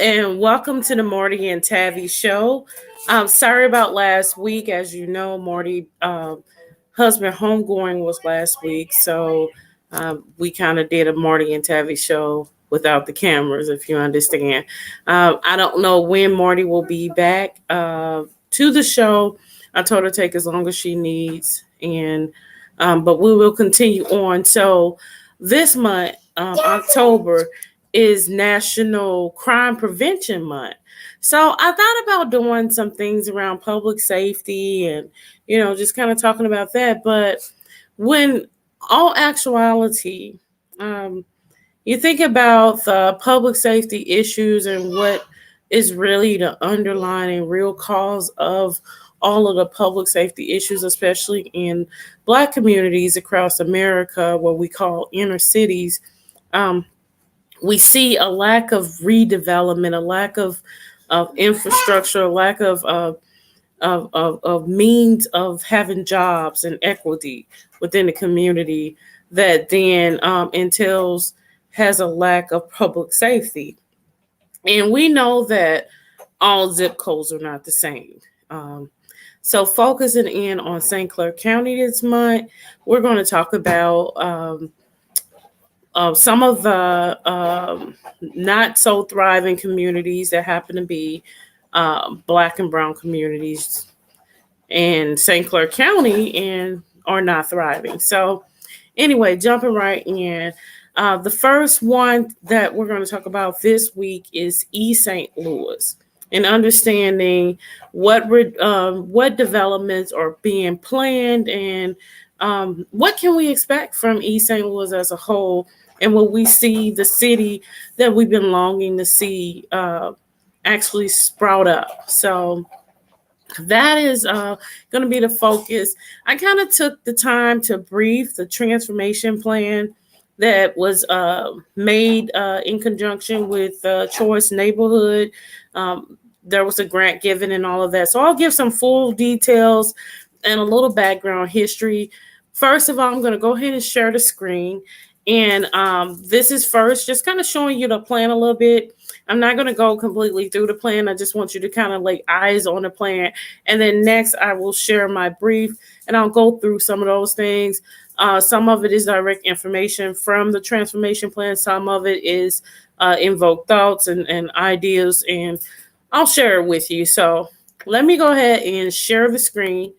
and welcome to the Morty and Tavi show. Sorry about last week. As you know, Morty husband homegoing was last week, so we kind of did a Morty and Tavi show without the cameras, if you understand. I don't know when Morty will be back to the show. I told her to take as long as she needs, and but we will continue on. So this month, October, is National Crime Prevention Month. So I thought about doing some things around public safety and, just kind of talking about that. But when all actuality, you think about the public safety issues and what is really the underlying real cause of all of the public safety issues, especially in Black communities across America, what we call inner cities. Um, we see a lack of redevelopment, a lack of infrastructure, a lack of means of having jobs and equity within the community that then entails has a lack of public safety. And we know that all zip codes are not the same. So focusing in on St. Clair County this month, we're going to talk about some of the not so thriving communities that happen to be Black and brown communities in St. Clair County and are not thriving. So anyway, jumping right in. The first one that we're going to talk about this week is East St. Louis and understanding what developments are being planned and what can we expect from East St. Louis as a whole, and will we see the city that we've been longing to see actually sprout up. So that is going to be the focus. I kind of took the time to brief the transformation plan that was made in conjunction with Choice Neighborhood. There was a grant given and all of that. So I'll give some full details and a little background history. First of all, I'm going to go ahead and share the screen. And this is first just kind of showing you the plan a little bit. I'm not going to go completely through the plan. I just want you to kind of lay eyes on the plan. And then next, I will share my brief and I'll go through some of those things. Some of it is direct information from the transformation plan. Some of it is invoked thoughts and ideas, and I'll share it with you. So let me go ahead and share the screen,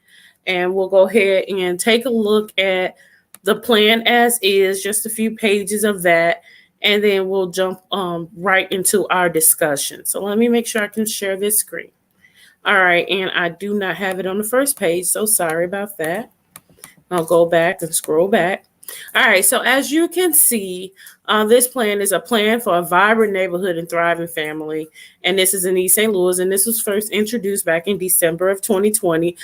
and we'll go ahead and take a look at the plan as is, just a few pages of that, and then we'll jump right into our discussion. So let me make sure I can share this screen. All right, and I do not have it on the first page, so sorry about that. I'll go back and scroll back. All right, so as you can see, this plan is a plan for a vibrant neighborhood and thriving family. And this is in East St. Louis, and this was first introduced back in December of 2020.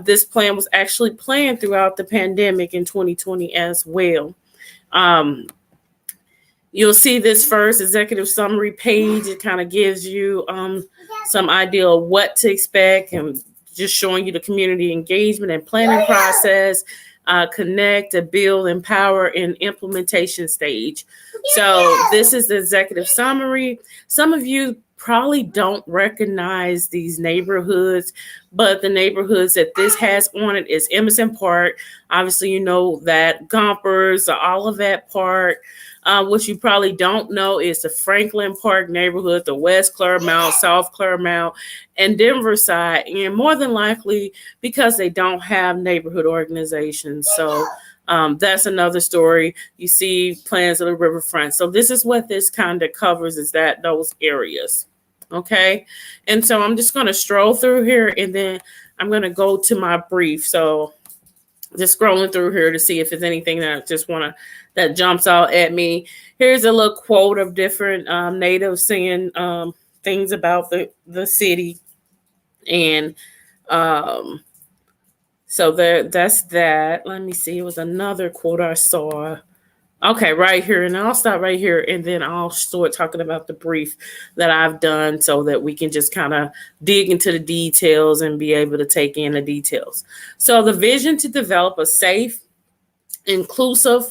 This plan was actually planned throughout the pandemic in 2020 as well. You'll see this first executive summary page. It kind of gives you some idea of what to expect and just showing you the community engagement and planning process, connect, to build, empower, and implementation stage. So this is the executive summary. Some of you probably don't recognize these neighborhoods, but the neighborhoods that this has on it is Emerson Park. Obviously, you know that Gompers, the Olivet Park. What you probably don't know is the Franklin Park neighborhood, the West Claremont, South Claremont, and Denver side. And more than likely because they don't have neighborhood organizations. So that's another story. You see plans of the riverfront. So this is what this kind of covers, is that those areas. Okay. And so I'm just going to stroll through here and then I'm going to go to my brief. So just scrolling through here to see if there's anything that I just want to, that jumps out at me. Here's a little quote of different natives saying things about the city. And so that's that. Let me see. It was another quote I saw. Okay, right here. And I'll stop right here and then I'll start talking about the brief that I've done so that we can just kind of dig into the details and be able to take in the details. So the vision to develop a safe, inclusive,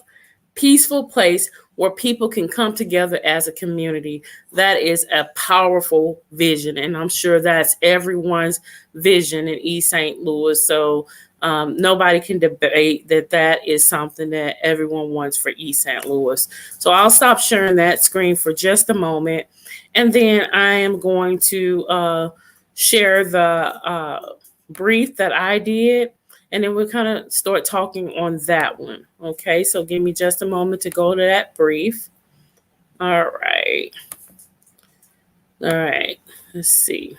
peaceful place where people can come together as a community. That is a powerful vision, and I'm sure that's everyone's vision in East St. Louis. So nobody can debate that that is something that everyone wants for East St. Louis. So I'll stop sharing that screen for just a moment, and then I am going to share the brief that I did, and then we'll kind of start talking on that one. Okay, so give me just a moment to go to that brief. All right. All right, let's see.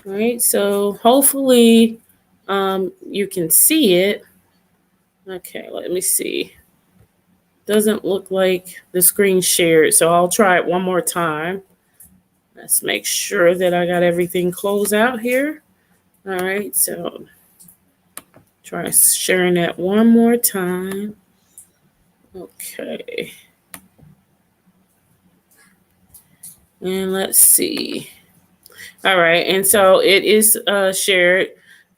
All right, so hopefully you can see it. Okay, let me see. Doesn't look like the screen shared, so I'll try it one more time. Let's make sure that I got everything closed out here. All right, so try sharing that one more time. Okay. And let's see. All right, and so it is shared.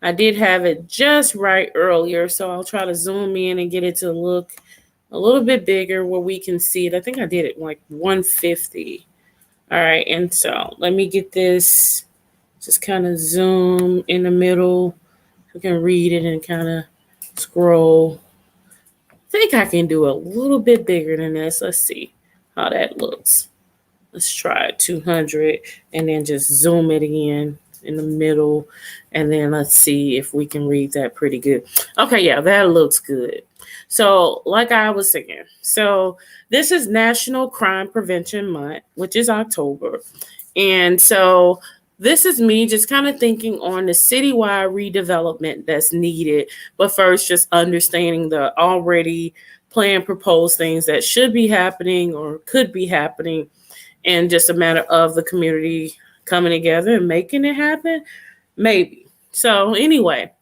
I did have it just right earlier, so I'll try to zoom in and get it to look a little bit bigger where we can see it. I think I did it like 150. All right, and so let me get this, just kind of zoom in the middle. You can read it and kind of scroll. I think I can do a little bit bigger than this. Let's see how that looks. Let's try 200 and then just zoom it in the middle. And then let's see if we can read that pretty good. Okay, yeah, that looks good. So like I was saying, so this is National Crime Prevention Month, which is October. And so this is me just kind of thinking on the citywide redevelopment that's needed. But first, just understanding the already planned, proposed things that should be happening or could be happening. And just a matter of the community coming together and making it happen, maybe. So anyway,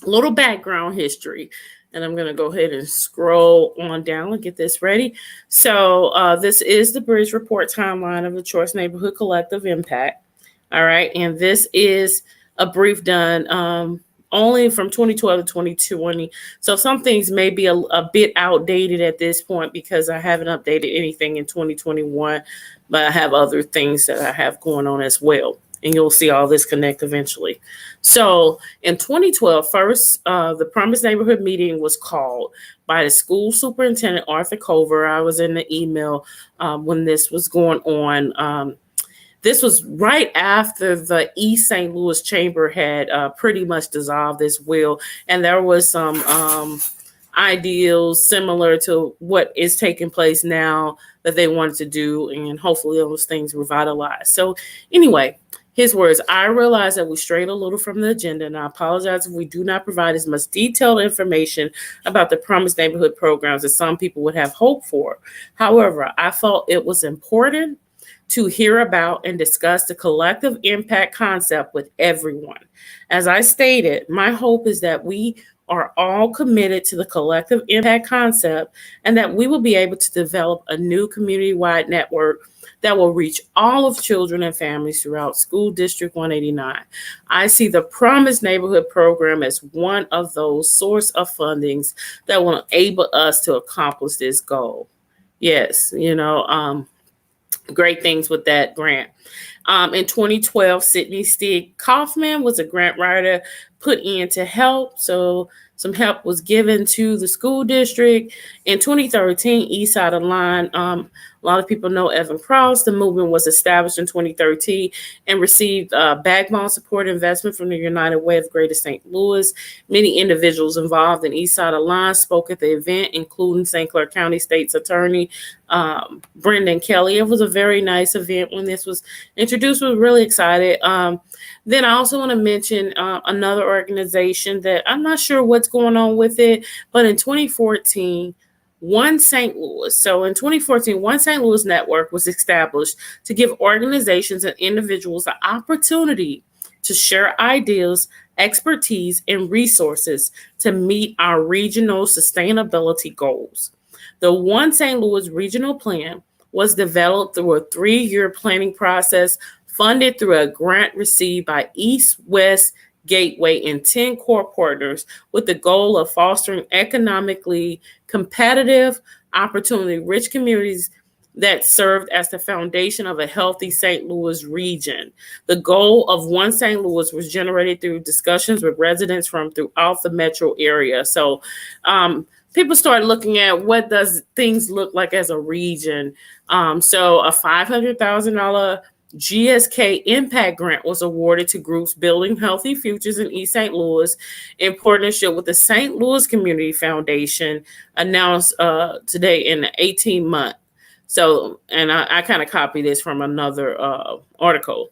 a little background history. And I'm going to go ahead and scroll on down and get this ready. So this is the Bridge Report timeline of the Choice Neighborhood Collective Impact. All right. And this is a brief done only from 2012 to 2020. So some things may be a bit outdated at this point because I haven't updated anything in 2021. But I have other things that I have going on as well. And you'll see all this connect eventually. So in 2012, first, the Promise Neighborhood meeting was called by the school superintendent, Arthur Cover. I was in the email when this was going on. This was right after the East St. Louis Chamber had pretty much dissolved as well. And there was some ideals similar to what is taking place now that they wanted to do, and hopefully those things revitalized. So anyway, his words, I realize that we strayed a little from the agenda, and I apologize if we do not provide as much detailed information about the Promised Neighborhood programs as some people would have hoped for. However, I felt it was important to hear about and discuss the collective impact concept with everyone. As I stated, my hope is that we are all committed to the collective impact concept and that we will be able to develop a new community-wide network that will reach all of children and families throughout School District 189. I see the Promise Neighborhood program as one of those source of fundings that will enable us to accomplish this goal. Yes, great things with that grant. In 2012, Sydney Stig Kaufman was a grant writer put in to help. So some help was given to the school district. In 2013, East Side of Line, a lot of people know Evan Cross. The movement was established in 2013 and received backbone support investment from the United Way of Greater St. Louis. Many individuals involved in East Side of Line spoke at the event, including St. Clair County State's Attorney Brendan Kelly. It was a very nice event when this was introduced. We were really excited. Then I also want to mention another organization that I'm not sure what's going on with it, but in 2014, One St. Louis. So in 2014, One St. Louis Network was established to give organizations and individuals the opportunity to share ideas, expertise, and resources to meet our regional sustainability goals. The One St. Louis Regional Plan was developed through a 3-year planning process funded through a grant received by East West Gateway, and 10 core partners with the goal of fostering economically competitive, opportunity-rich communities that served as the foundation of a healthy St. Louis region. The goal of One St. Louis was generated through discussions with residents from throughout the metro area. So people started looking at what does things look like as a region. So a $500,000 GSK Impact Grant was awarded to groups building healthy futures in East St. Louis in partnership with the St. Louis Community Foundation, announced today in the 18-month. So, and I kind of copied this from another article.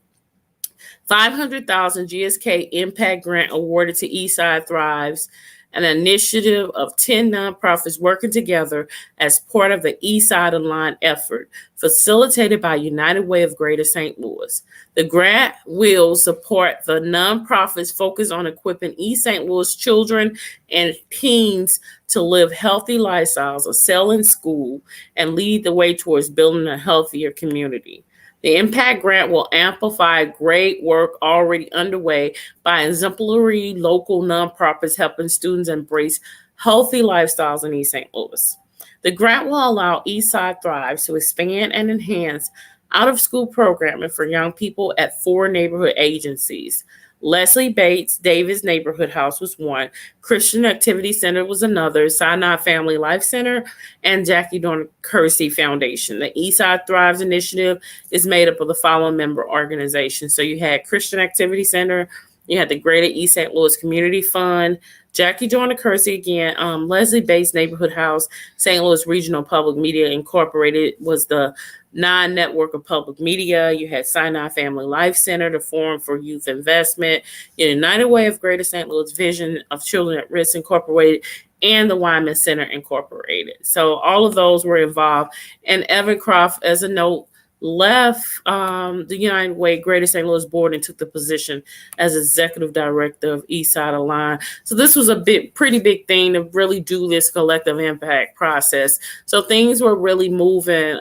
500,000 GSK Impact Grant awarded to Eastside Thrives, an initiative of 10 nonprofits working together as part of the Eastside Aligned effort, facilitated by United Way of Greater St. Louis. The grant will support the nonprofits focused on equipping East St. Louis children and teens to live healthy lifestyles, excel in school, and lead the way towards building a healthier community. The Impact Grant will amplify great work already underway by exemplary local nonprofits helping students embrace healthy lifestyles in East St. Louis. The grant will allow Eastside Thrives to expand and enhance out-of-school programming for young people at 4 neighborhood agencies. Leslie Bates Davis Neighborhood House was one, Christian Activity Center was another, Sinai Family Life Center, and Jackie Dorn Kersey Foundation. The Eastside Thrives Initiative is made up of the following member organizations. So you had Christian Activity Center, you had the Greater East St. Louis Community Fund, Jackie Joyner Kersey again, Leslie Bates Neighborhood House, St. Louis Regional Public Media Incorporated was the non-network of public media. You had Sinai Family Life Center, the Forum for Youth Investment, United Way of Greater St. Louis Vision of Children at Risk Incorporated, and the Wyman Center Incorporated. So all of those were involved. And Evan Croft, as a note, left the United Way Greater St. Louis board and took the position as executive director of Eastside Align. So this was a pretty big thing to really do this collective impact process. So things were really moving.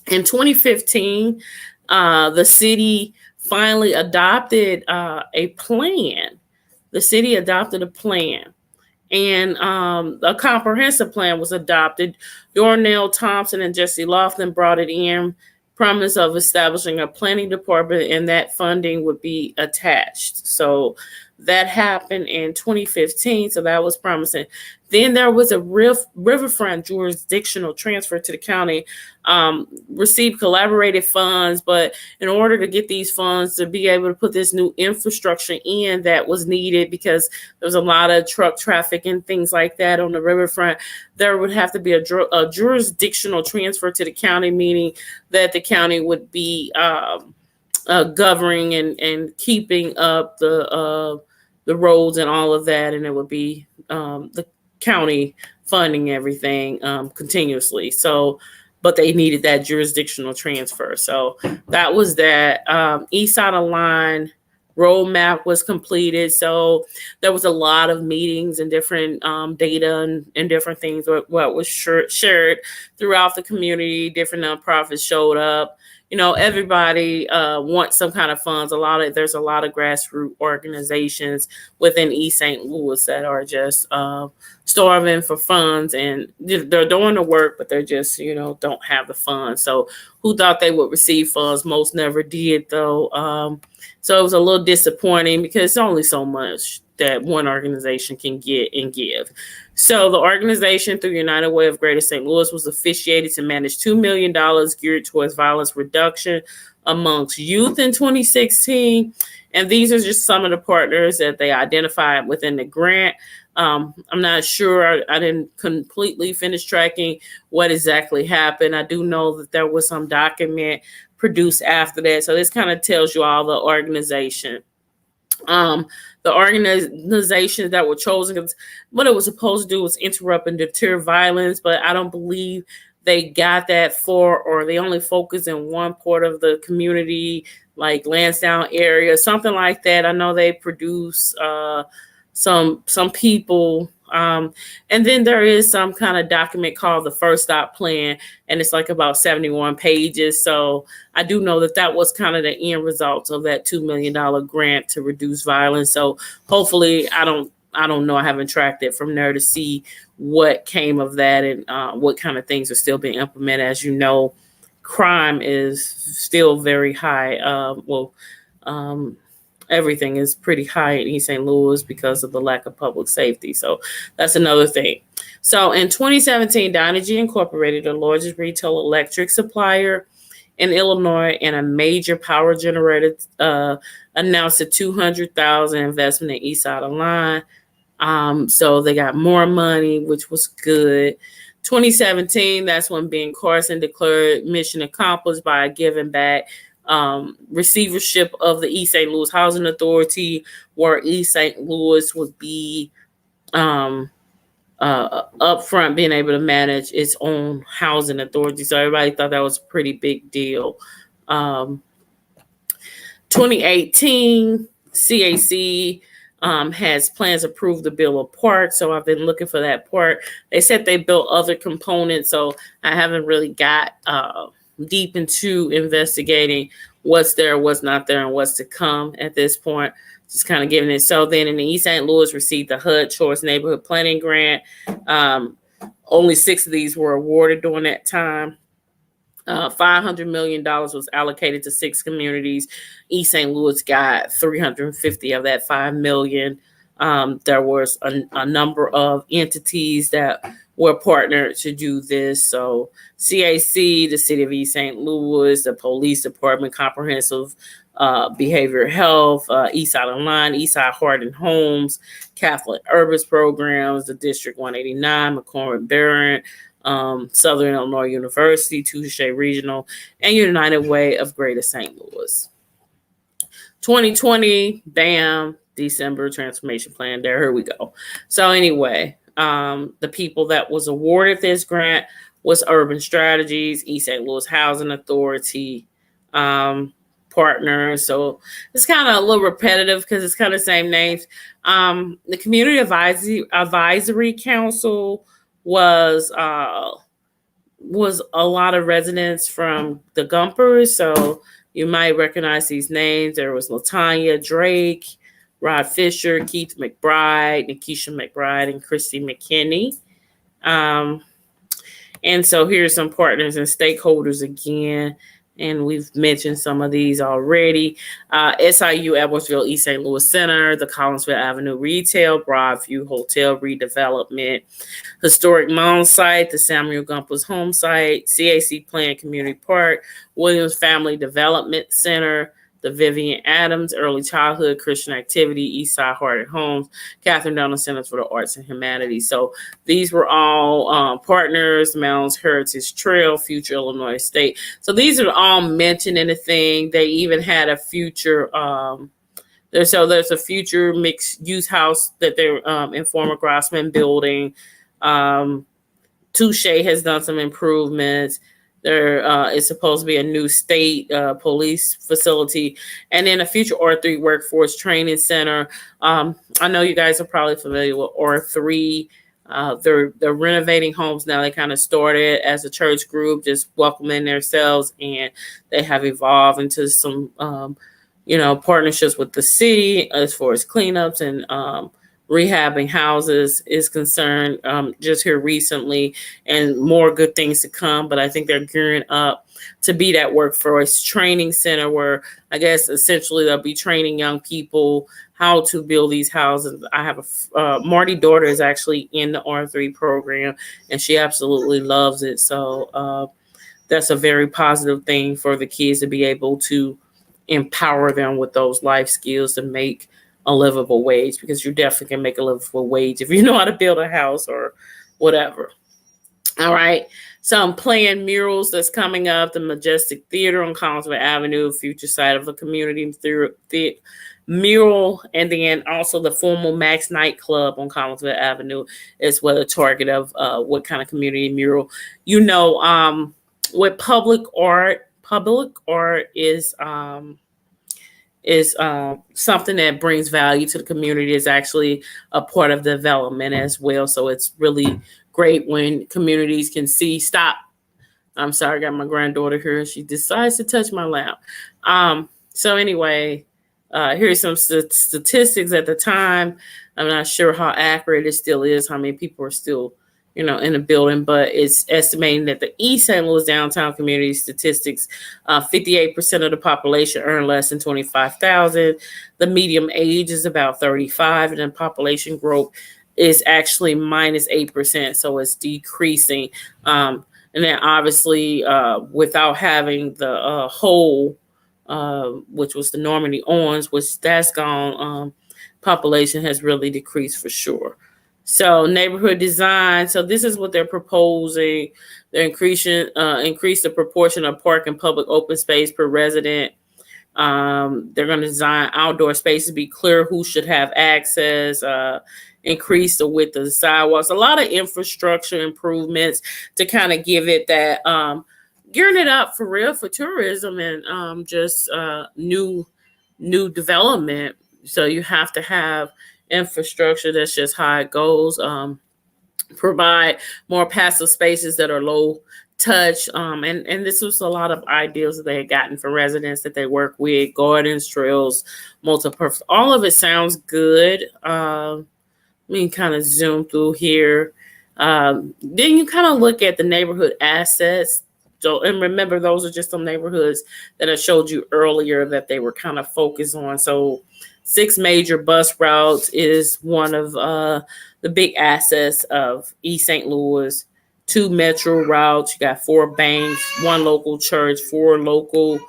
In 2015, the city finally adopted a plan. The city adopted a plan, and a comprehensive plan was adopted. Dornell Thompson and Jesse Laughlin brought it in, promise of establishing a planning department, and that funding would be attached. So that happened in 2015, so that was promising. Then there was a riverfront jurisdictional transfer to the county, received collaborative funds, but in order to get these funds to be able to put this new infrastructure in that was needed, because there was a lot of truck traffic and things like that on the riverfront, there would have to be a jurisdictional transfer to the county, meaning that the county would be governing and keeping up the roads and all of that, and it would be the county funding everything continuously. So, but they needed that jurisdictional transfer. So that was that. Eastside Align roadmap was completed. So there was a lot of meetings and different data and different things what was shared throughout the community. Different nonprofits showed up. Everybody wants some kind of funds. There's a lot of grassroots organizations within East St. Louis that are just starving for funds, and they're doing the work, but they're just, don't have the funds. So who thought they would receive funds? Most never did, though. So it was a little disappointing because it's only so much that one organization can get and give. So the organization, through United Way of Greater St. Louis, was officiated to manage $2 million geared towards violence reduction amongst youth in 2016. And these are just some of the partners that they identified within the grant. I'm not sure. I didn't completely finish tracking what exactly happened. I do know that there was some document produced after that. So this kind of tells you all the organization. The organizations that were chosen, what it was supposed to do was interrupt and deter violence, but I don't believe they got that far, or they only focus in one part of the community, like Lansdowne area, something like that. I know they produce some people And then there is some kind of document called the First Stop Plan, and it's like about 71 pages. So I do know that that was kind of the end result of that $2 million grant to reduce violence. So hopefully, I don't know. I haven't tracked it from there to see what came of that and what kind of things are still being implemented. As you know, crime is still very high. Everything is pretty high in East St. Louis because of the lack of public safety. So that's another thing. So in 2017, Dynegy Incorporated, the largest retail electric supplier in Illinois and a major power generator, announced a $200,000 investment in East Side of Line. So they got more money, which was good. 2017, that's when Ben Carson declared mission accomplished by giving back receivership of the East St. Louis Housing Authority, where East St. Louis would be upfront being able to manage its own housing authority. So everybody thought that was a pretty big deal. 2018, CAC has plans approved to build a park. So I've been looking for that park. They said they built other components, so I haven't really got deep into investigating what's there, what's not there, and what's to come at this point. Just kind of giving it. So then in the East St. Louis received the HUD Choice Neighborhood Planning Grant. Only 6 of these were awarded during that time. $500 million was allocated to 6 communities. East St. Louis got 350 of that $5 million. There was a number of entities that were partnered to do this. So CAC, the City of East St. Louis, the Police Department, Comprehensive Behavioral Health, East Side of Line, East Side Heart and Homes, Catholic Urban Programs, the District 189, McCormick Barron, Southern Illinois University, Touche Regional, and United Way of Greater St. Louis. 2020, bam, December transformation plan. Here we go. So anyway, the people that was awarded this grant was Urban Strategies, East St. Louis Housing Authority, partners. So it's kind of a little repetitive because it's kind of the same names. The Community Advisory Council was a lot of residents from the Gumpers. So you might recognize these names. There was Latanya Drake, Rod Fisher, Keith McBride, Nikisha McBride, and Christy McKinney. And so here's some partners and stakeholders again. And we've mentioned some of these already. SIU Edwardsville East St. Louis Center, the Collinsville Avenue Retail, Broadview Hotel Redevelopment, Historic Mound Site, the Samuel Gumpers Home Site, CAC Planned Community Park, Williams Family Development Center, the Vivian Adams Early Childhood Christian Activity, East Side Heart and Homes, Catherine Donnell Centers for the Arts and Humanities. So these were all partners, Mounds Heritage Trail, Future Illinois State. So these are all mentioned in the thing. They even had a future, there's a future mixed use house that they're in former Grossman building. Touche has done some improvements. There is supposed to be a new state police facility, and then a future R3 workforce training center. I know you guys are probably familiar with R3. They're renovating homes now. They kind of started as a church group, just welcoming themselves, and they have evolved into some, partnerships with the city as far as cleanups and rehabbing houses is concerned, just here recently, and more good things to come. But I think they're gearing up to be that workforce training center where I guess essentially they'll be training young people how to build these houses. I have Marty's daughter is actually in the R3 program, and she absolutely loves it. So that's a very positive thing for the kids to be able to empower them with those life skills to make a livable wage, because you definitely can make a livable wage if you know how to build a house or whatever. All right. Some planned murals that's coming up: the Majestic Theater on Collinsville Avenue, future site of the community mural, and then also the formal Max nightclub on Collinsville Avenue is what a target of what kind of community mural. With public art is is something that brings value to the community, is actually a part of development as well. So it's really great when communities can see. Stop. I'm sorry, I got my granddaughter here. She decides to touch my lap. So anyway, here's some statistics at the time. I'm not sure how accurate it still is, how many people are still, in the building, but it's estimating that the East St. Louis downtown community statistics, 58% of the population earn less than 25,000. The medium age is about 35, and then population growth is actually minus 8%, so it's decreasing. And then obviously, without having the whole, which was the Normandy Orange, which that's gone, population has really decreased for sure. So neighborhood design. So this is what they're proposing. They're increase the proportion of park and public open space per resident. They're going to design outdoor spaces, be clear who should have access, increase the width of the sidewalks, a lot of infrastructure improvements to kind of give it that, gearing it up for real for tourism and just new development. So you have to have infrastructure. That's just how it goes. Provide more passive spaces that are low touch. And this was a lot of ideas that they had gotten for residents that they work with, gardens, trails, multi-purpose. All of it sounds good. Let me kind of zoom through here. Then you kind of look at the neighborhood assets. So, and remember, those are just some neighborhoods that I showed you earlier that they were kind of focused on. So 6 major bus routes is one of the big assets of East St. Louis. 2 metro routes. You got 4 banks, 1 local church, 4 local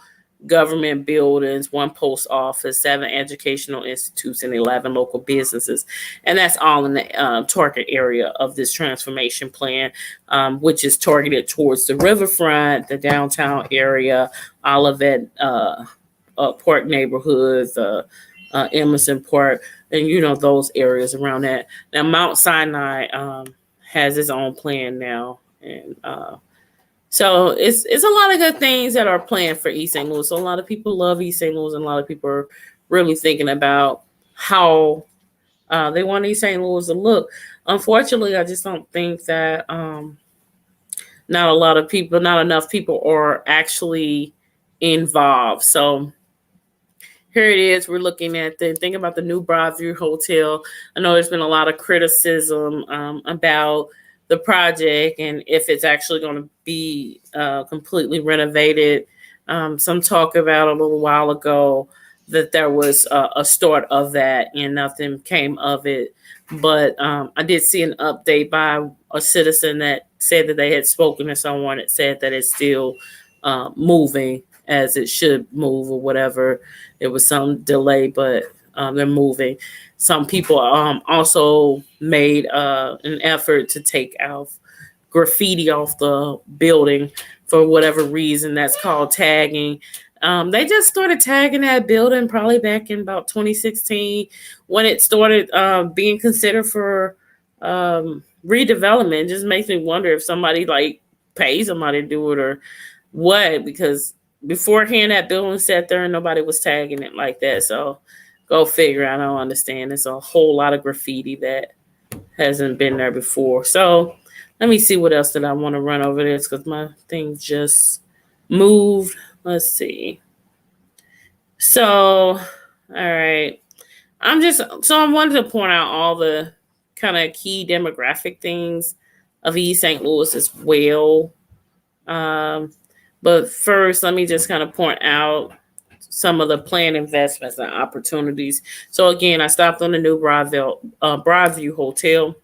government buildings, 1 post office, 7 educational institutes, and 11 local businesses. And that's all in the target area of this transformation plan, which is targeted towards the riverfront, the downtown area, Olivet Park neighborhoods, Emerson Park, and those areas around that. Now Mount Sinai has its own plan now, and so it's a lot of good things that are planned for East St. Louis. So a lot of people love East St. Louis, and a lot of people are really thinking about how they want East St. Louis to look. Unfortunately, I just don't think that not enough people are actually involved. So here it is. We're looking at think about the new Broadview Hotel. I know there's been a lot of criticism about the project and if it's actually going to be completely renovated. Some talk about a little while ago that there was a start of that and nothing came of it. But I did see an update by a citizen that said that they had spoken to someone that said that it's still moving as it should move or whatever. There was some delay, but they're moving. Some people also made an effort to take out graffiti off the building for whatever reason. That's called tagging. They just started tagging that building probably back in about 2016 when it started being considered for redevelopment. It just makes me wonder if somebody pays somebody to do it or what, because beforehand that building sat there and nobody was tagging it like that. So go figure. I don't understand. There's a whole lot of graffiti that hasn't been there before. So let me see what else that I want to run over this because my thing just moved. Let's see. So, all right. I wanted to point out all the kind of key demographic things of East St. Louis as well. But first, let me just kind of point out some of the planned investments and opportunities. So again, I stopped on the new Broadview Hotel.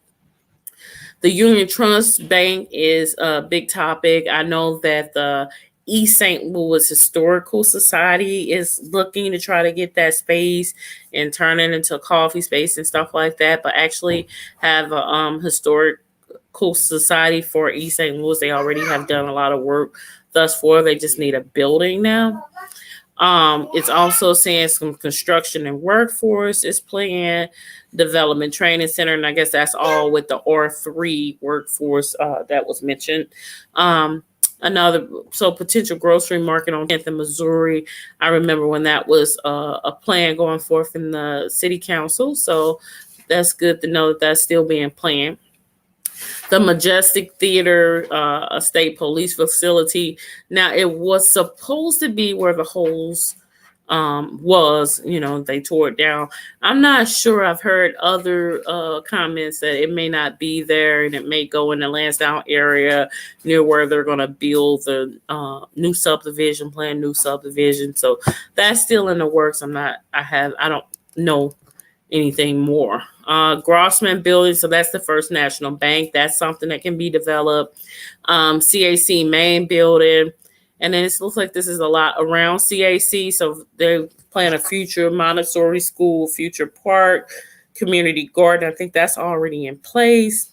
The Union Trust Bank is a big topic. I know that the East St. Louis Historical Society is looking to try to get that space and turn it into a coffee space and stuff like that, but actually have a historical society for East St. Louis. They already have done a lot of work thus far. They just need a building now. It's also saying some construction and workforce is planned, development training center, and I guess that's all with the R3 workforce that was mentioned. Potential grocery market on 10th and Missouri. I remember when that was a plan going forth in the city council. So that's good to know that that's still being planned. The Majestic Theater, a state police facility. Now, it was supposed to be where the holes was, they tore it down. I'm not sure. I've heard other comments that it may not be there and it may go in the Lansdowne area near where they're going to build the new subdivision. So that's still in the works. I don't know anything more. Grossman Building, so that's the First National Bank. That's something that can be developed. CAC Main Building. And then it looks like this is a lot around CAC. So they plan a future Montessori school, future park, community garden. I think that's already in place.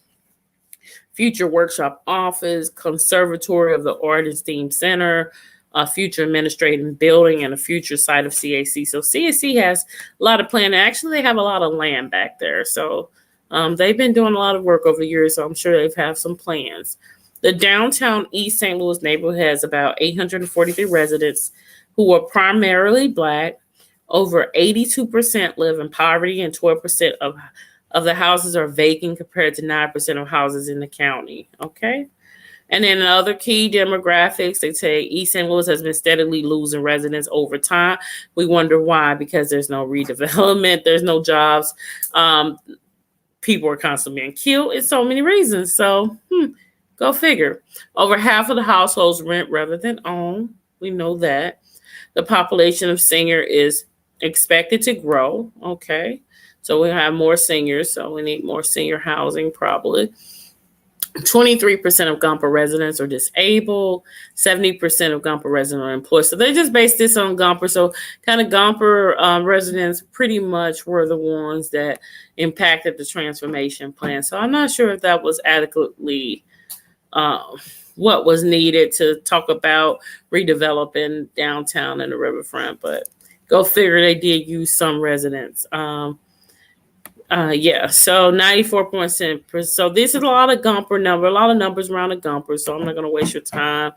Future workshop office, conservatory of the Art and STEAM Center, a future administrative building, and a future site of CAC. So CAC has a lot of planning. Actually, they have a lot of land back there. So they've been doing a lot of work over the years. So I'm sure they've had some plans. The downtown East St. Louis neighborhood has about 843 residents who are primarily Black. Over 82% live in poverty, and 12% of the houses are vacant compared to 9% of houses in the county. Okay. And then other key demographics, they say East St. Louis has been steadily losing residents over time. We wonder why, because there's no redevelopment, there's no jobs. People are constantly being killed. It's so many reasons. So, go figure. Over half of the households rent rather than own. We know that. The population of senior is expected to grow. Okay. So we have more seniors. So we need more senior housing probably. 23% of Gumper residents are disabled. 70% of Gumper residents are employed. So they just based this on Gumper. So kind of Gumper residents pretty much were the ones that impacted the transformation plan. So I'm not sure if that was adequately what was needed to talk about redeveloping downtown and the riverfront, but go figure, they did use some residents. So 94%. So this is a lot of Gumper number, a lot of numbers around the Gumper. So I'm not going to waste your time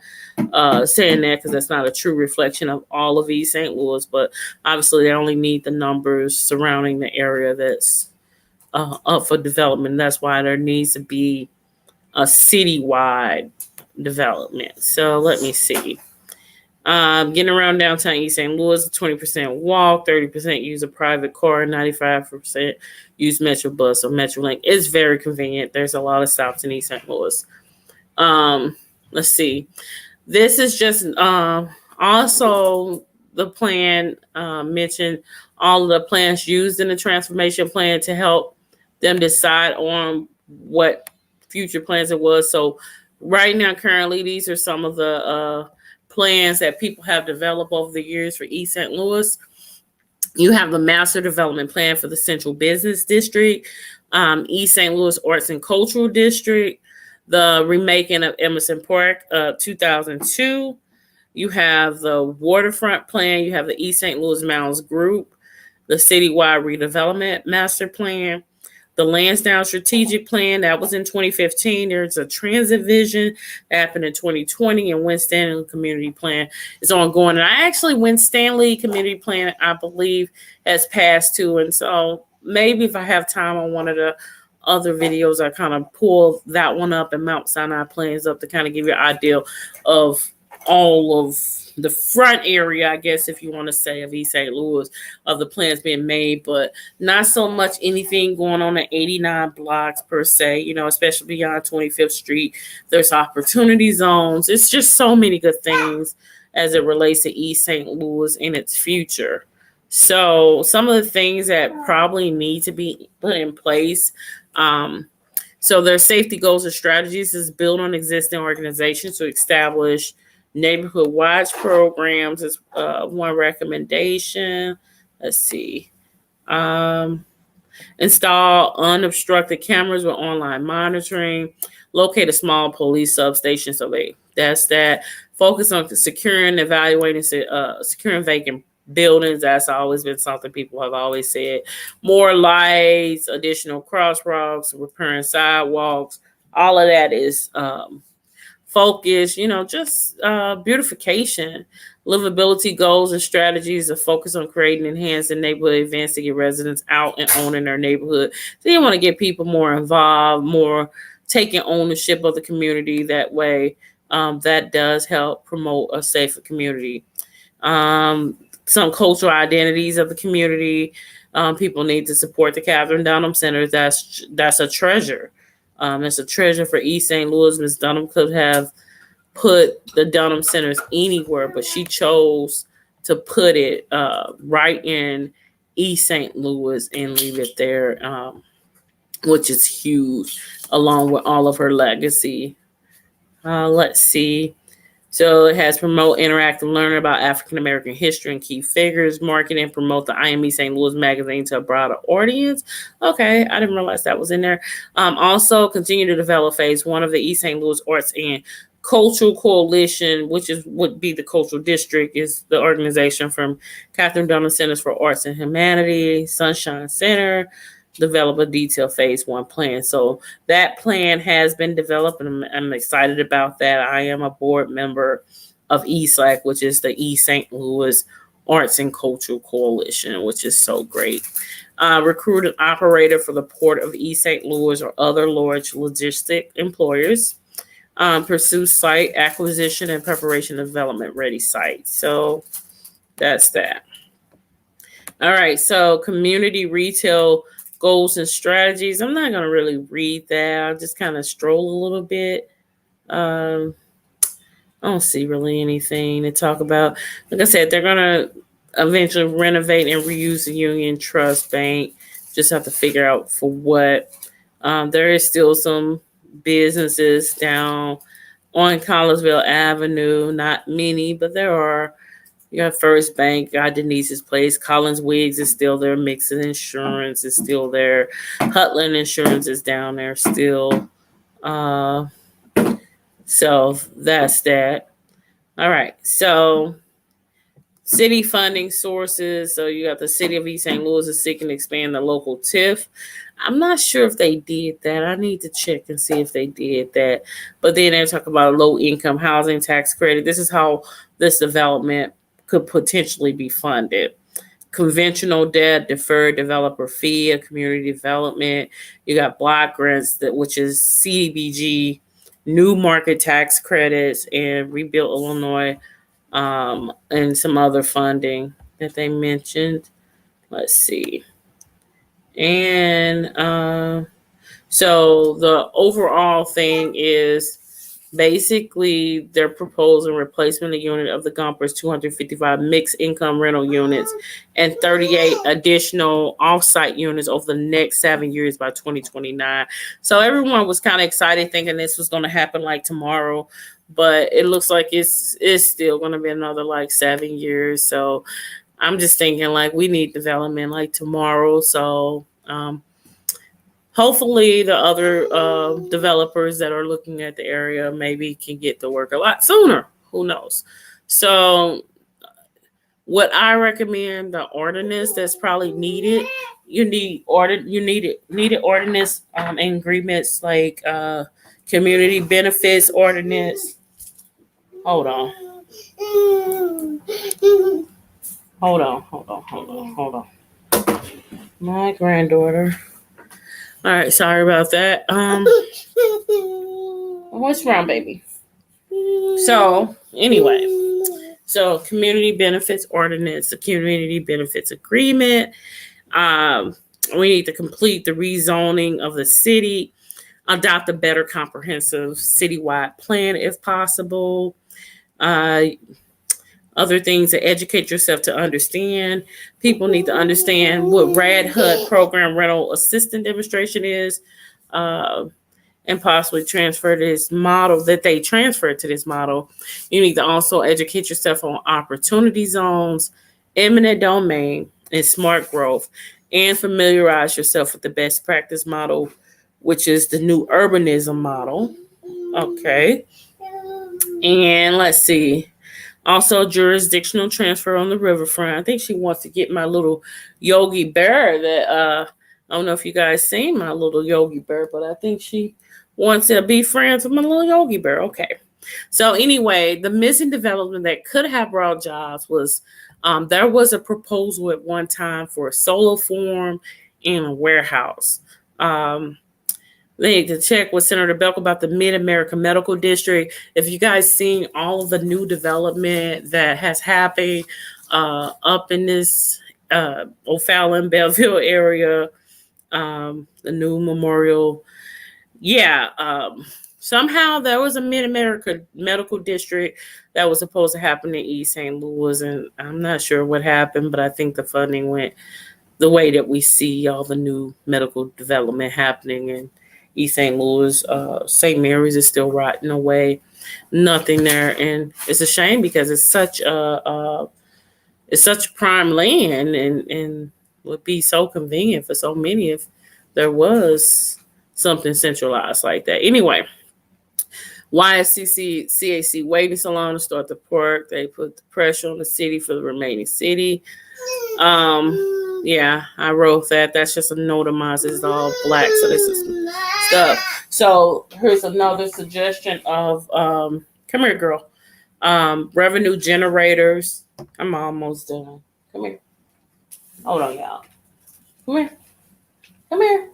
saying that, because that's not a true reflection of all of East St. Louis. But obviously, they only need the numbers surrounding the area that's up for development. That's why there needs to be a citywide development. So let me see. Getting around downtown East St. Louis, 20% walk, 30% use a private car, 95% use Metrobus or Metrolink. It's very convenient. There's a lot of stops in East St. Louis. Let's see. This is just also the plan mentioned all of the plans used in the transformation plan to help them decide on what future plans it was. So right now, currently, these are some of the plans that people have developed over the years for East St. Louis. You have the Master Development Plan for the Central Business District, East St. Louis Arts and Cultural District, the remaking of Emerson Park, 2002. You have the Waterfront Plan. You have the East St. Louis Mounds Group, the Citywide Redevelopment Master Plan, the Lansdowne Strategic Plan, that was in 2015. There's a Transit Vision that happened in 2020, and Win Stanley Community Plan is ongoing. And Win Stanley Community Plan, I believe, has passed too. And so maybe if I have time on one of the other videos, I kind of pull that one up and Mount Sinai plans up to kind of give you an idea of all of the front area, I guess, if you want to say, of East St. Louis, of the plans being made, but not so much anything going on at 89 blocks per se, especially beyond 25th Street. There's opportunity zones. It's just so many good things as it relates to East St. Louis and its future. So some of the things that probably need to be put in place. So their safety goals and strategies is built on existing organizations to establish neighborhood watch programs is one recommendation. Let's see. Install unobstructed cameras with online monitoring. Locate a small police substation. So that's that. Focus on securing, evaluating, securing vacant buildings. That's always been something people have always said. More lights, additional crosswalks, repairing sidewalks. All of that is focus, just beautification, livability goals and strategies to focus on creating enhancing neighborhood events to get residents out and owning their neighborhood. So you want to get people more involved, more taking ownership of the community. That way, that does help promote a safer community. Some cultural identities of the community. People need to support the Catherine Dunham Center. That's a treasure. It's a treasure for East St. Louis. Ms. Dunham could have put the Dunham Centers anywhere, but she chose to put it right in East St. Louis and leave it there, which is huge, along with all of her legacy. Let's see. So it has promote interactive learning about African American history and key figures, market and promote the IME St. Louis magazine to a broader audience. Okay, I didn't realize that was in there. Also continue to develop phase 1 of the East St. Louis Arts and Cultural Coalition, which would be the cultural district, is the organization from Catherine Dunham Centers for Arts and Humanity, Sunshine Center. Develop a detailed phase 1 plan. So that plan has been developed, and I'm excited about that. I am a board member of ESLAC, which is the East St. Louis Arts and Cultural Coalition, which is so great. Recruit an operator for the Port of East St. Louis or other large logistic employers. Pursue site acquisition and preparation development ready sites. So that's that. All right, so community retail goals and strategies. I'm not going to really read that. I'll just kind of stroll a little bit. I don't see really anything to talk about. Like I said, they're going to eventually renovate and reuse the Union Trust Bank. Just have to figure out for what. There is still some businesses down on Collinsville Avenue. Not many, but there are. You got First Bank, got Denise's Place, Collins Wigs is still there, Mixon Insurance is still there, Hutland Insurance is down there still. So that's that. All right, so city funding sources. So you got the City of East St. Louis is seeking to expand the local TIF. I'm not sure if they did that. I need to check and see if they did that. But then they talk about a low income housing tax credit. This is how this development could potentially be funded. Conventional debt, deferred developer fee, a community development. You got block grants, which is CDBG, new market tax credits, and Rebuild Illinois, and some other funding that they mentioned. Let's see. And so the overall thing is basically they're proposing replacement of unit of the Gompers 255 mixed income rental units and 38 additional off-site units over the next 7 years by 2029. So everyone was kind of excited thinking this was going to happen like tomorrow, but it looks like it's still going to be another like 7 years. So I'm just thinking like we need development like tomorrow. So hopefully the other developers that are looking at the area maybe can get to work a lot sooner. Who knows? So what I recommend, the ordinance that's probably needed, needed ordinance agreements like community benefits ordinance. Hold on. My granddaughter. All right, sorry about that. What's wrong, baby? So anyway, so community benefits ordinance, the community benefits agreement. We need to complete the rezoning of the city, adopt a better comprehensive citywide plan if possible. Other things to educate yourself to understand. People need to understand what Rad HUD program rental assistant demonstration is, and possibly transfer this model that they transfer to this model. You need to also educate yourself on opportunity zones, eminent domain, and smart growth, and familiarize yourself with the best practice model, which is the new urbanism model. Okay. And let's see. Also, jurisdictional transfer on the riverfront. I think she wants to get my little Yogi Bear that, I don't know if you guys seen my little Yogi Bear, but I think she wants to be friends with my little Yogi Bear. Okay. So anyway, the missing development that could have brought jobs was there was a proposal at one time for a solar farm and a warehouse. Um, they need to check with Senator Belk about the Mid America Medical District. If you guys seen all of the new development that has happened up in this O'Fallon Belleville area, the new memorial, yeah. Somehow there was a Mid America Medical District that was supposed to happen in East St. Louis, and I'm not sure what happened, but I think the funding went the way that we see all the new medical development happening in East St. Louis. St. Mary's is still rotting away, nothing there, and it's a shame because it's such prime land and would be so convenient for so many if there was something centralized like that. Anyway, YSCC CAC waiting so long to start the park. They put the pressure on the city for the remaining city. Yeah, I wrote that. That's just a note of mine. It's all black, so this is stuff. So here's another suggestion of come here, girl. Revenue generators. I'm almost done. Come here. Hold on, y'all. Come here. Come here.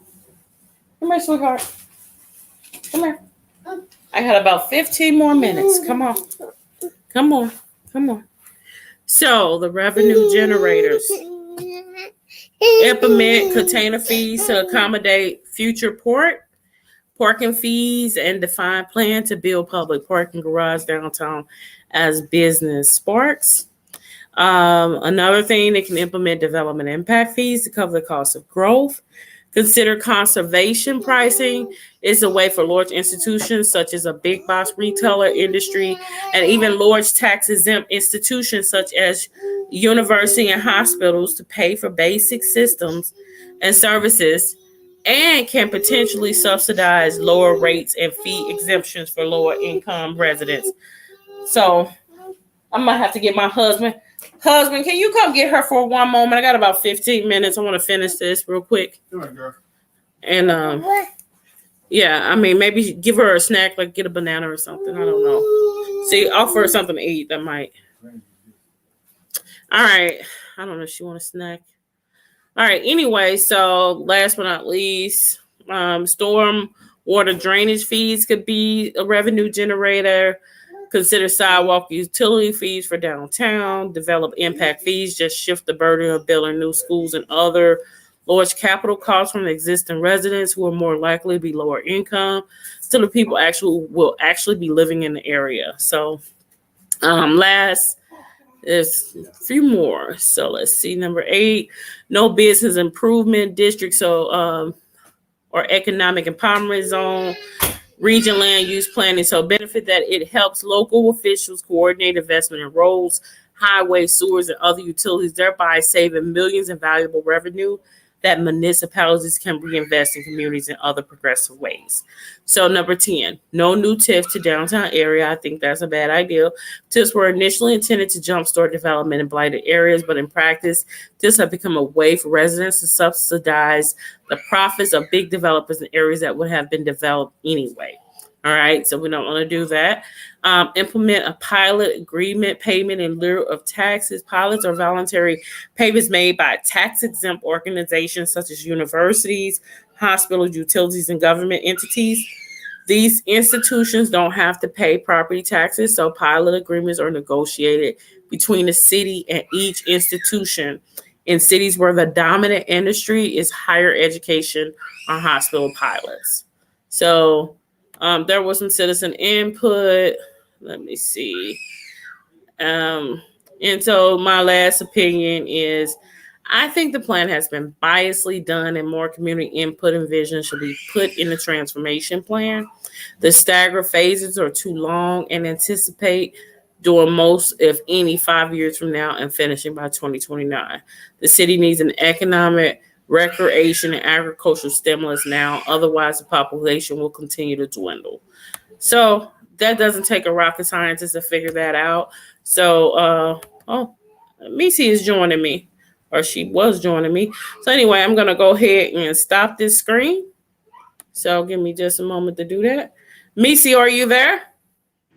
Come here, sweetheart. Come here. I got about 15 more minutes. Come on. Come on. Come on. So the revenue generators implement container fees to accommodate future parking fees, and define plan to build public parking garage downtown as business sparks. Another thing, they can implement development impact fees to cover the cost of growth. Consider conservation pricing is a way for large institutions such as a big box retailer industry and even large tax exempt institutions such as university and hospitals to pay for basic systems and services, and can potentially subsidize lower rates and fee exemptions for lower income residents. So I might have to get my husband. Husband, can you come get her for one moment? I got about 15 minutes. I want to finish this real quick. Sure, girl. And yeah, I mean, maybe give her a snack, like get a banana or something. I don't know. See, offer her something to eat that might. All right. I don't know if she want a snack. All right. Anyway, so last but not least, storm water drainage fees could be a revenue generator. Consider sidewalk utility fees for downtown. Develop impact fees. Just shift the burden of building new schools and other large capital costs from existing residents who are more likely to be lower income to the people will actually be living in the area. So last, there's a few more. So let's see. Number 8, no business improvement district. So or economic empowerment zone. Region land use planning, so benefit that it helps local officials coordinate investment in roads, highways, sewers, and other utilities, thereby saving millions in valuable revenue that municipalities can reinvest in communities in other progressive ways. So number 10, no new TIF to downtown area. I think that's a bad idea. TIFs were initially intended to jumpstart development in blighted areas, but in practice, TIFs have become a way for residents to subsidize the profits of big developers in areas that would have been developed anyway. All right, so we don't want to do that. Implement a pilot agreement payment in lieu of taxes. Pilots are voluntary payments made by tax-exempt organizations such as universities, hospitals, utilities, and government entities. These institutions don't have to pay property taxes, so pilot agreements are negotiated between the city and each institution in cities where the dominant industry is higher education or hospital pilots. So there was some citizen input. Let me see. And so my last opinion is I think the plan has been biasly done and more community input and vision should be put in the transformation plan. The staggered phases are too long and anticipate doing most, if any, 5 years from now and finishing by 2029. The city needs an economic, recreation, and agricultural stimulus now. Otherwise, the population will continue to dwindle. So that doesn't take a rocket scientist to figure that out. So, Missy is joining me, or she was joining me. So anyway, I'm going to go ahead and stop this screen. So give me just a moment to do that. Missy, are you there?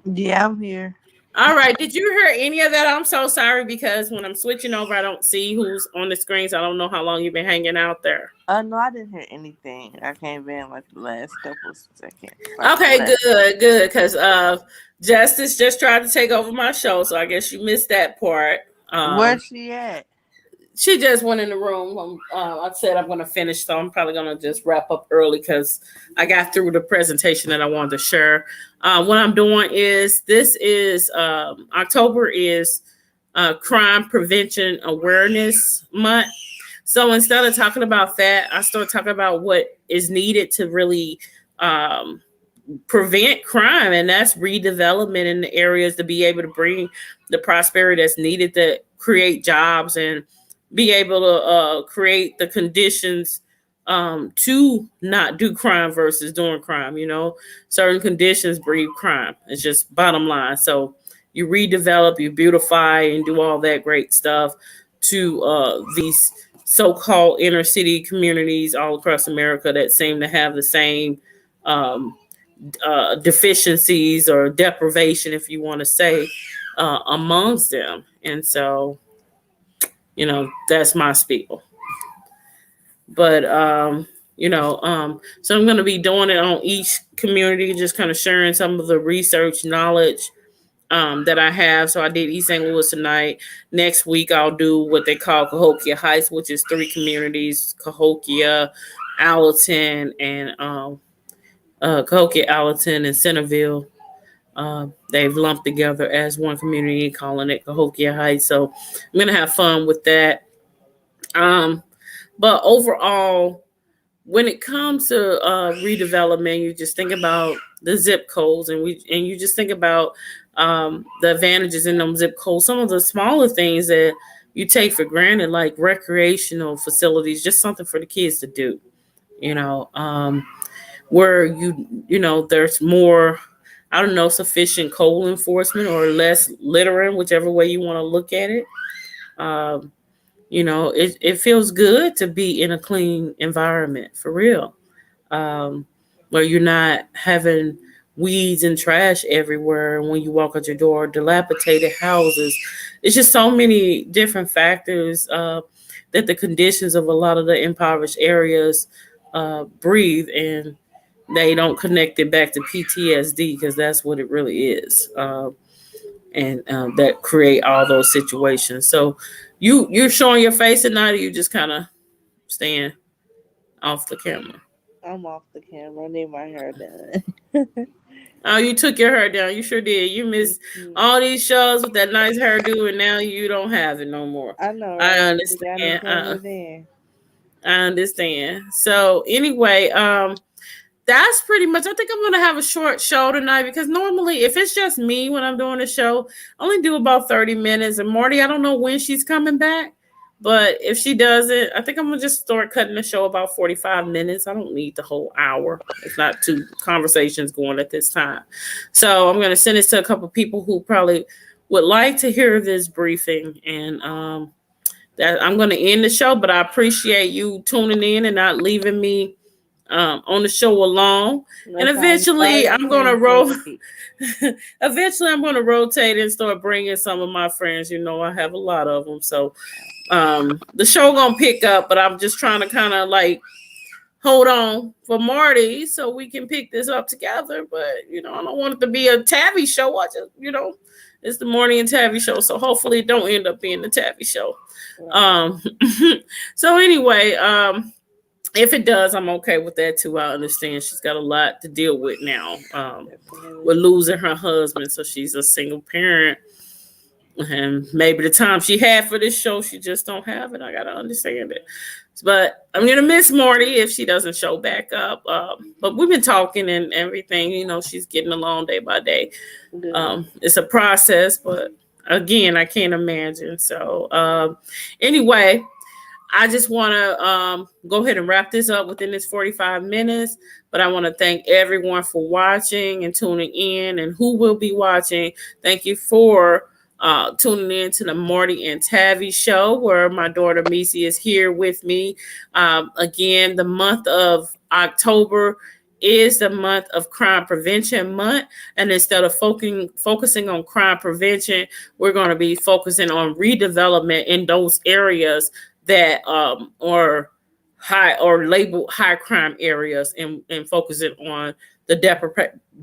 Yeah, I'm here. All right. Did you hear any of that? I'm so sorry because when I'm switching over, I don't see who's on the screen, so I don't know how long you've been hanging out there. No, I didn't hear anything. I came in like the last couple of seconds, like the Okay, last. good, good. Because Justice just tried to take over my show, so I guess you missed that part. Um, Where's she at? she just went in the room. I said I'm going to finish, so I'm probably going to just wrap up early because I got through the presentation that I wanted to share. What I'm doing is this is October is Crime Prevention Awareness Month. So instead of talking about that, I start talking about what is needed to really um, prevent crime, and that's redevelopment in the areas to be able to bring the prosperity that's needed to create jobs and be able to create the conditions to not do crime versus doing crime. You know, certain conditions breed crime. It's just bottom line. So you redevelop, you beautify, and do all that great stuff to these so-called inner city communities all across America that seem to have the same um, deficiencies or deprivation, if you want to say, amongst them. And so, that's my spiel. But, so I'm going to be doing it on each community, just kind of sharing some of the research knowledge that I have. So I did East St. Louis tonight. Next week, I'll do what they call Cahokia Heights, which is 3 communities: Cahokia, Allerton, and Cahokia, Allerton, and Centerville. They've lumped together as one community, calling it Cahokia Heights. So I'm gonna have fun with that. But overall, when it comes to redevelopment, you just think about the zip codes, and you just think about the advantages in them zip codes. Some of the smaller things that you take for granted, like recreational facilities, just something for the kids to do. You know, where there's more, I don't know, sufficient code enforcement or less littering, whichever way you want to look at it. Um, it feels good to be in a clean environment for real, um, where you're not having weeds and trash everywhere when you walk out your door, dilapidated houses. It's just so many different factors that the conditions of a lot of the impoverished areas breathe, and they don't connect it back to PTSD because that's what it really is. And that create all those situations. So you're showing your face at night, or you just kind of staying off the camera? I'm off the camera. I need my hair done. Oh, you took your hair down. You sure did. You missed all these shows with that nice hairdo, and now you don't have it no more. I know, I right? You gotta understand. turn it in. I understand. So anyway, that's pretty much. I think I'm gonna have a short show tonight because normally, if it's just me when I'm doing a show, I only do about 30 minutes. And Marty, I don't know when she's coming back, but if she doesn't, I think I'm gonna just start cutting the show about 45 minutes. I don't need the whole hour. It's not two conversations going at this time. So I'm gonna send it to a couple people who probably would like to hear this briefing, and that I'm gonna end the show. But I appreciate you tuning in and not leaving me on the show alone. And That's how we eventually, started I'm gonna Queen roll. City. Eventually, I'm gonna rotate and start bringing some of my friends. I have a lot of them, so the show gonna pick up. But I'm just trying to kind of like hold on for Marty so we can pick this up together. But I don't want it to be a Tabby show. I just it's the Morning and Tabby show, so hopefully it don't end up being the Tabby show. Um, so anyway, if it does, I'm okay with that too. I understand she's got a lot to deal with now, with losing her husband, so she's a single parent, and maybe the time she had for this show, she just don't have it. I gotta understand it, but I'm gonna miss Marty if she doesn't show back up. But we've been talking and everything. She's getting along day by day. It's a process, but again, I can't imagine. So anyway. I just want to go ahead and wrap this up within this 45 minutes. But I want to thank everyone for watching and tuning in, and who will be watching. Thank you for tuning in to the Marty and Tavi show, where my daughter Missy is here with me. Again, the month of October is the month of Crime Prevention Month. And instead of focusing on crime prevention, we're going to be focusing on redevelopment in those areas that are high or labeled high crime areas, and focusing on the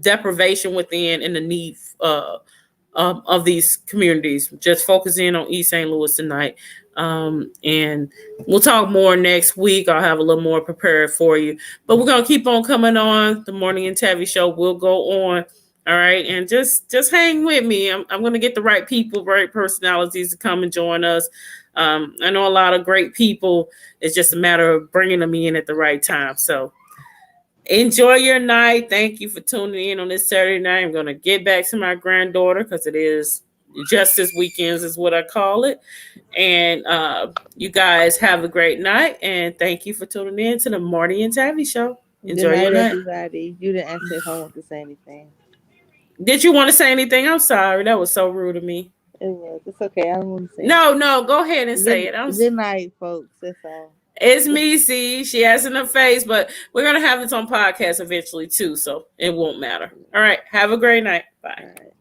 deprivation within and the need of these communities. Just focusing on East St. Louis tonight. And we'll talk more next week. I'll have a little more prepared for you. But we're going to keep on coming on. The Morning and Tavi Show will go on. All right. And just hang with me. I'm going to get the right people, right personalities to come and join us. I know a lot of great people. It's just a matter of bringing them in at the right time. So enjoy your night. Thank you for tuning in on this Saturday night. I'm going to get back to my granddaughter because it is Justice Weekends is what I call it. And you guys have a great night. And thank you for tuning in to the Morning and Tavi Show. Enjoy your night. Everybody. You didn't answer if I want to say anything. Did you want to say anything? I'm sorry. That was so rude of me. It was. It's okay. I don't want to say No, go ahead and say it. Good night, folks. That's all. It's me, see. She has in her face, but we're going to have this on podcast eventually, too, so it won't matter. All right. Have a great night. Bye. All right.